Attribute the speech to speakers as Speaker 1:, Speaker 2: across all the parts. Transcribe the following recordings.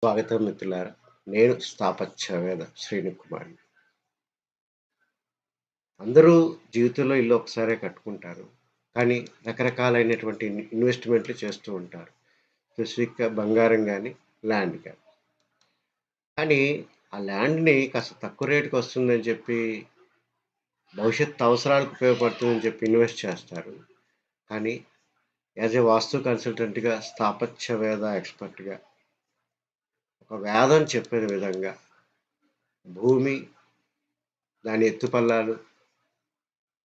Speaker 1: స్వాగతం మిత్రులారా. నేను స్థాపత్యవేత్త శ్రీనుకుమార్‌ని. అందరూ జీవితంలో ఇల్లు ఒకసారే కట్టుకుంటారు. కానీ రకరకాలైనటువంటి ఇన్వెస్ట్‌మెంట్‌లు చేస్తూ ఉంటారు. స్పెసిఫిక్‌గా బంగారం గాని, ల్యాండ్ గాని. కానీ ఆ ల్యాండ్‌ని కాస్త తక్కువ రేటుకొస్తుందని చెప్పి, భవిష్యత్తు అవసరాలకు ఉపయోగపడుతుందని చెప్పి ఇన్వెస్ట్ చేస్తారు. కానీ యాస్ ఎ వాస్తు కన్సల్టెంట్‌గా, స్థాపత్యవేత్త ఎక్స్‌పర్ట్‌గా ఒక వేదం చెప్పిన విధంగా భూమి, దాని ఎత్తుపల్లాలు,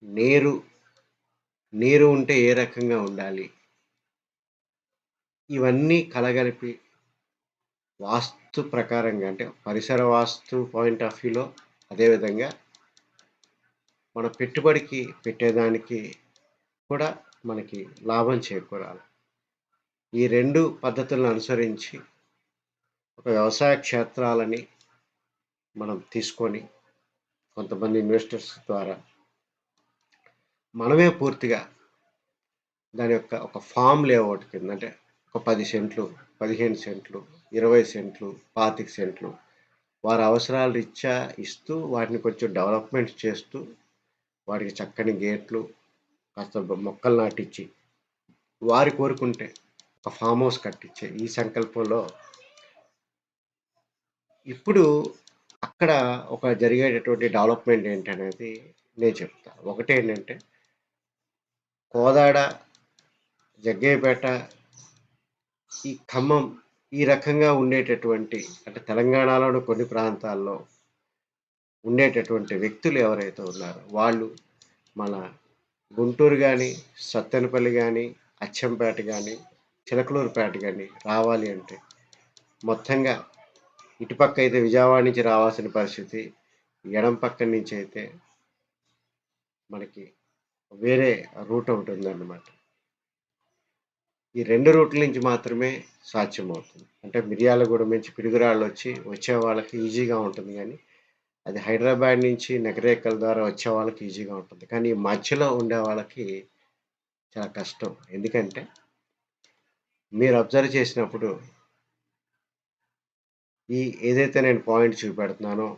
Speaker 1: నీరు నీరు ఉంటే ఏ రకంగా ఉండాలి? ఇవన్నీ కలగలిపి వాస్తు ప్రకారంగా అంటే పరిసర వాస్తు పాయింట్ ఆఫ్ వ్యూలో అదేవిధంగా మన పెట్టుబడికి పెట్టేదానికి కూడా మనకి లాభం చేకూరాలి. ఈ 2 పద్ధతులను అనుసరించి ఒక వ్యవసాయ క్షేత్రాలని మనం తీసుకొని కొంతమంది ఇన్వెస్టర్స్ ద్వారా మనమే పూర్తిగా దాని యొక్క ఒక ఫార్మ్ లేఅవుట్ కింద అంటే ఒక 10 సెంట్లు, 15 సెంట్లు, 20 సెంట్లు, 25 సెంట్లు వారి అవసరాల రీత్యా ఇస్తూ వాటిని కొంచెం డెవలప్‌మెంట్ చేస్తూ వాటికి చక్కని గేట్లు, కాస్త మొక్కలు నాటిచ్చి, వారు కోరుకుంటే ఒక ఫార్మ్ హౌస్ కట్టించే ఈ సంకల్పంలో ఇప్పుడు అక్కడ ఒక జరిగేటటువంటి డెవలప్‌మెంట్ ఏంటనేది నేను చెప్తా. ఒకటేంటంటే కోదాడ, జగ్గయ్యపేట, ఈ ఖమ్మం ఈ రకంగా ఉండేటటువంటి అంటే తెలంగాణలోని కొన్ని ప్రాంతాల్లో ఉండేటటువంటి వ్యక్తులు ఎవరైతే ఉన్నారో వాళ్ళు మన గుంటూరు గాని, సత్తెనపల్లి గాని, అచ్చంపేట గాని, చిలకలూరిపేట గాని రావాలి అంటే మొత్తంగా ఇటుపక్క అయితే విజయవాడ నుంచి రావాల్సిన పరిస్థితి. ఎడం పక్క నుంచి అయితే మనకి వేరే రూట్ ఒకటుందన్నమాట. ఈ 2 రూట్ల నుంచి మాత్రమే సాధ్యమవుతుంది. అంటే మిర్యాలగూడెం నుంచి పిడుగురాళ్ళొచ్చి వచ్చే వాళ్ళకి ఈజీగా ఉంటుంది గానీ, అది హైదరాబాద్ నుంచి నకిరేకల్ ద్వారా వచ్చే వాళ్ళకి ఈజీగా ఉంటుంది. కానీ ఈ మధ్యలో ఉండే వాళ్ళకి చాలా కష్టం. ఎందుకంటే మీరు అబ్జర్వ్ చేసినప్పుడు ఈ ఏదైతే నేను పాయింట్ చూపెడుతున్నానో,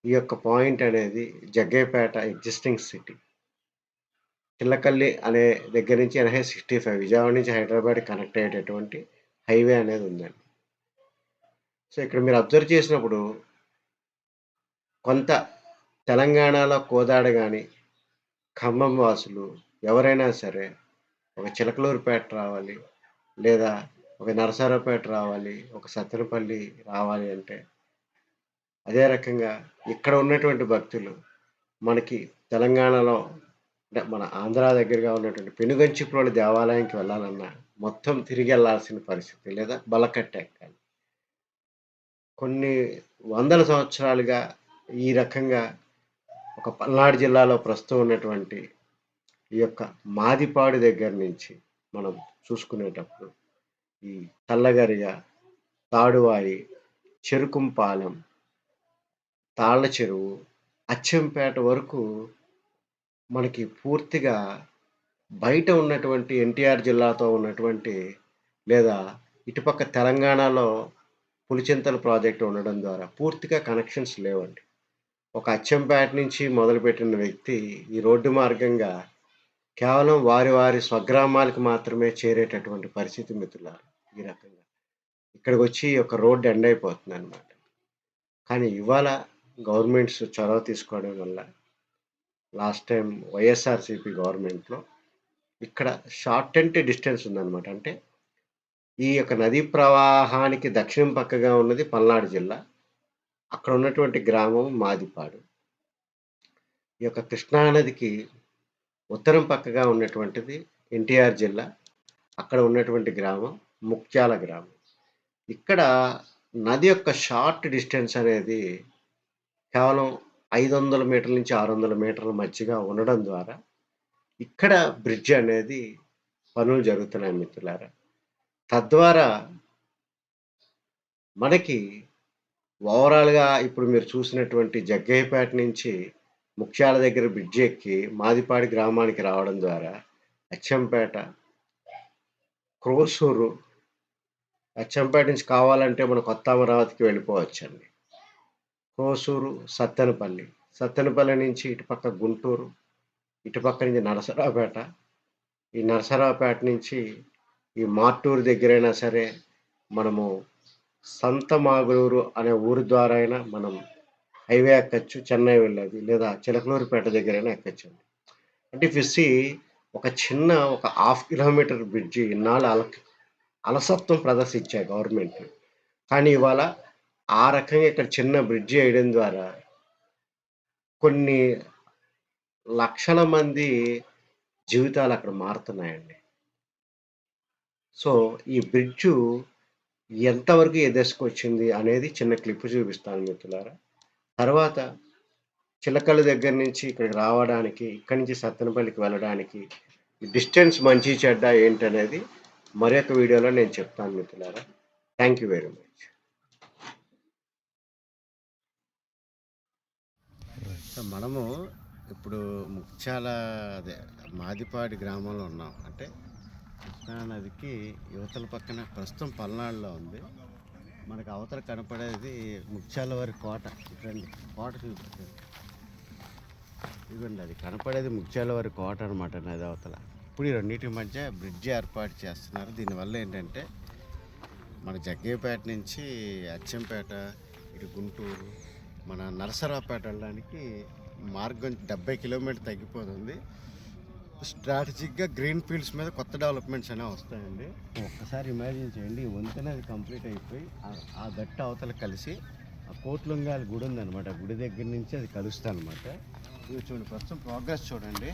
Speaker 1: ఈ యొక్క పాయింట్ అనేది జగ్గయ్యపేట ఎగ్జిస్టింగ్ సిటీ. చిల్లకల్లి అనే దగ్గర నుంచి NH-65 విజయవాడ నుంచి హైదరాబాద్ కనెక్ట్ అయ్యేటటువంటి హైవే అనేది ఉందండి. సో, ఇక్కడ మీరు అబ్జర్వ్ చేసినప్పుడు కొంత తెలంగాణలో కోదాడ గాని, ఖమ్మం వాసులు ఎవరైనా సరే ఒక చిలకలూరిపేట రావాలి, లేదా ఒక నరసరావుపేట రావాలి, ఒక సత్తెనపల్లి రావాలి అంటే, అదే రకంగా ఇక్కడ ఉన్నటువంటి భక్తులు మనకి తెలంగాణలో అంటే మన ఆంధ్ర దగ్గరగా ఉన్నటువంటి పెనుగంచిప్రోలు దేవాలయంకి వెళ్ళాలన్నా మొత్తం తిరిగెళ్ళాల్సిన పరిస్థితి లేదా బలకట్ట ఎక్కాలి. కొన్ని వందల సంవత్సరాలుగా ఈ రకంగా ఒక పల్నాడు జిల్లాలో ప్రస్తుతం ఉన్నటువంటి ఈ యొక్క మాదిపాడు దగ్గర నుంచి మనం చూసుకునేటప్పుడు ఈ చల్లగరిగ, తాడువాయి, చెరుకుంపాలెం, తాళ్ళ చెరువు, అచ్చంపేట వరకు మనకి పూర్తిగా బయట ఉన్నటువంటి ఎన్టీఆర్ జిల్లాతో ఉన్నటువంటి లేదా ఇటుపక్క తెలంగాణలో పులిచింతల ప్రాజెక్ట్ ఉండడం ద్వారా పూర్తిగా కనెక్షన్స్ లేవండి. ఒక అచ్చంపేట నుంచి మొదలుపెట్టిన వ్యక్తి ఈ రోడ్డు మార్గంగా కేవలం వారి వారి స్వగ్రామాలకు మాత్రమే చేరేటటువంటి పరిస్థితి మిత్రులారా ఈ రకంగా. ఇక్కడికొచ్చి ఒక రోడ్డు ఎండ్ అయిపోతుందనమాట. కానీ ఇవాళ గవర్నమెంట్స్ చొరవ తీసుకోవడం వల్ల లాస్ట్ టైమ్ వైఎస్ఆర్‌సీపీ గవర్నమెంట్‌లో ఇక్కడ షార్టెంట్ డిస్టెన్స్ ఉందనమాట. అంటే ఈ యొక్క నదీ ప్రవాహానికి దక్షిణం పక్కగా ఉన్నది పల్నాడు జిల్లా. అక్కడ ఉన్నటువంటి గ్రామం మాదిపాడు. ఈ యొక్క కృష్ణా నదికి ఉత్తరం పక్కగా ఉన్నటువంటిది ఎన్టీఆర్ జిల్లా. అక్కడ ఉన్నటువంటి గ్రామం ముక్త్యాల గ్రామం. ఇక్కడ నది యొక్క షార్ట్ డిస్టెన్స్ అనేది కేవలం 500 మీటర్ల నుంచి 600 మీటర్ల మధ్యగా ఉండడం ద్వారా ఇక్కడ బ్రిడ్జ్ అనేది పనులు జరుగుతున్నాయి మిత్రులారా. తద్వారా మనకి ఓవరాల్‌గా ఇప్పుడు మీరు చూసినటువంటి జగ్గయ్యపేట నుంచి ముక్త్యాల దగ్గర బ్రిడ్జ్ ఎక్కి మాదిపాడి గ్రామానికి రావడం ద్వారా అచ్చంపేట, క్రోసూరు అచ్చంపేట నుంచి కావాలంటే మన కొత్త అమరావతికి వెళ్ళిపోవచ్చండి. హోసూరు, సత్తెనపల్లి. సత్తెనపల్లి నుంచి ఇటుపక్క గుంటూరు, ఇటుపక్క నుంచి నరసరావుపేట. ఈ నరసరావుపేట నుంచి ఈ మార్టూరు దగ్గరైనా సరే మనము సంతమాగులూరు అనే ఊరు ద్వారా అయినా మనం హైవే ఎక్కొచ్చు. చెన్నై వెళ్ళేది. లేదా చిలకలూరిపేట దగ్గరైనా ఎక్కొచ్చండి. అంటే ఇఫ్ యూ సీ ఒక హాఫ్ కిలోమీటర్ బ్రిడ్జి ఇన్నాళ్ళు అలసత్వం ప్రదర్శించాయి గవర్నమెంట్. కానీ ఇవాళ ఆ రకంగా ఇక్కడ చిన్న బ్రిడ్జి ఏయడం ద్వారా కొన్ని లక్షల మంది జీవితాలు అక్కడ మారుతున్నాయండి. సో, ఈ బ్రిడ్జు ఎంతవరకు ఏ దశకొచ్చింది అనేది చిన్న క్లిప్ చూపిస్తాను మిత్రులారా. తర్వాత చిలకల దగ్గర నుంచి ఇక్కడికి రావడానికి, ఇక్కడి నుంచి సత్తెనపల్లికి వెళ్ళడానికి డిస్టెన్స్ మంచి చెడ్డ ఏంటనేది మరొక వీడియోలో నేను చెప్తాను మిత్రులారా. Thank you very much. మనము ఇప్పుడు ముఖ్యాల అదే మాదిపాడి గ్రామంలో ఉన్నాం. అంటే కృష్ణా నదికి యువతల పక్కన ప్రస్తుతం పల్నాడులో ఉంది. మనకు అవతల కనపడేది ముత్యాల వారి కోట. ఇక్కడండి కోట చూపిస్తుంది. ఇదిగోండి అది కనపడేది ముత్యాల వారి కోట అనమాట నది అవతల. ఇప్పుడు ఈ రెండింటి మధ్య బ్రిడ్జి ఏర్పాటు చేస్తున్నారు. దీనివల్ల ఏంటంటే మన జగ్గయ్యపేట నుంచి అచ్చంపేట, ఇటు గుంటూరు, మన నరసరావుపేట వెళ్ళడానికి మార్గం 70 కిలోమీటర్ తగ్గిపోతుంది. స్ట్రాటజిక్గా గ్రీన్ ఫీల్డ్స్ మీద కొత్త డెవలప్మెంట్స్ అనేవి వస్తాయండి. ఒక్కసారి ఇమాజిన్ చేయండి, ఈ వంతెన అది కంప్లీట్ అయిపోయి ఆ గట్టు అవతల కలిసి ఆ కోట్లుంగాల గుడి ఉందన్నమాట. గుడి దగ్గర నుంచి అది కలుస్తుంది అనమాట. ఇది చూడండి, ప్రస్తుతం ప్రోగ్రెస్ చూడండి.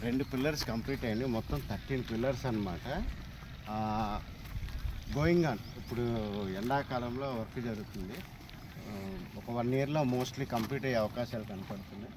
Speaker 1: 2 పిల్లర్స్ కంప్లీట్ అయ్యండి. మొత్తం 13 పిల్లర్స్ అనమాట. Going on. ఇప్పుడు ఎండాకాలంలో వర్క్ జరుగుతుంది. ఒక 1 ఇయర్లో మోస్ట్లీ కంప్లీట్ అయ్యే అవకాశాలు కనపడుతున్నాయి.